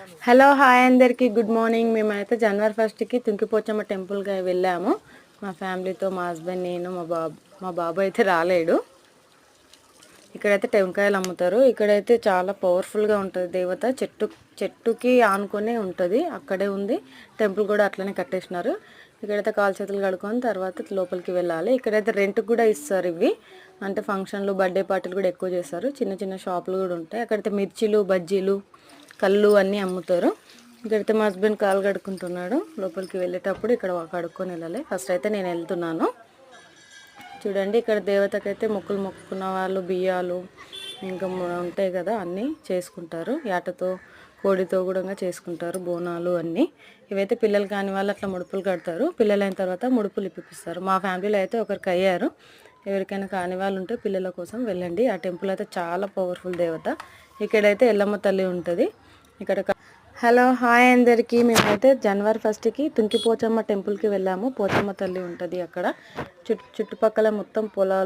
Hello hi అందరికీ good morning. మేమైతే జనవరి 1కి తుంకిపోచమ్మ టెంపుల్కి వెళ్ళాము మా ఫ్యామిలీతో. మా హస్బెండ్, నేను, మా బాబు అయితే రాలేడు. ఇక్కడైతే టెంకాయలు అమ్ముతారు. ఇక్కడైతే చాలా పవర్ఫుల్గా ఉంటుంది దేవత. చెట్టుకి ఆనుకొని ఉంటుంది, అక్కడే ఉంది. టెంపుల్ కూడా అట్లనే కట్టేసినారు. ఇక్కడైతే కాలు చేతులు కడుక్కొని తర్వాత లోపలికి వెళ్ళాలి. ఇక్కడైతే రెంట్కి కూడా ఇస్తారు ఇవి. అంటే ఫంక్షన్లు, బర్త్డే పార్టీలు కూడా ఎక్కువ చేస్తారు. చిన్న చిన్న షాపులు కూడా ఉంటాయి. అక్కడైతే మిర్చీలు, బజ్జీలు, కళ్ళు అన్నీ అమ్ముతారు. ఇక్కడైతే మా హస్బెండ్ కాలు కడుక్కుంటున్నాడు. లోపలికి వెళ్ళేటప్పుడు ఇక్కడ కడుక్కొని వెళ్ళాలి. ఫస్ట్ అయితే నేను వెళ్తున్నాను. చూడండి, ఇక్కడ దేవతకైతే మొక్కులు మొక్కుకున్న వాళ్ళు బియ్యాలు ఇంకా ఉంటాయి కదా, అన్నీ చేసుకుంటారు. యాటతో, కోడితో కూడా చేసుకుంటారు బోనాలు అన్నీ. ఇవైతే పిల్లలు కాని వాళ్ళు అట్లా ముడుపులు కడతారు. పిల్లలైన తర్వాత ముడుపులు ఇప్పిస్తారు. మా ఫ్యామిలీలో అయితే ఒకరికి అయ్యారు. ఎవరికైనా కాని వాళ్ళు ఉంటే పిల్లల కోసం వెళ్ళండి. ఆ టెంపుల్ అయితే చాలా పవర్ఫుల్ దేవత. ఇక్కడైతే ఎల్లమ్మ తల్లి ఉంటుంది. ఇక్కడ హలో హాయ్ అందరికీ. మేమైతే జనవరి 1కి తుంకిపోచమ్మ టెంపుల్కి వెళ్ళాము. పోచమ్మ తల్లి ఉంటుంది అక్కడ. చుట్టుపక్కల మొత్తం పొలాలు.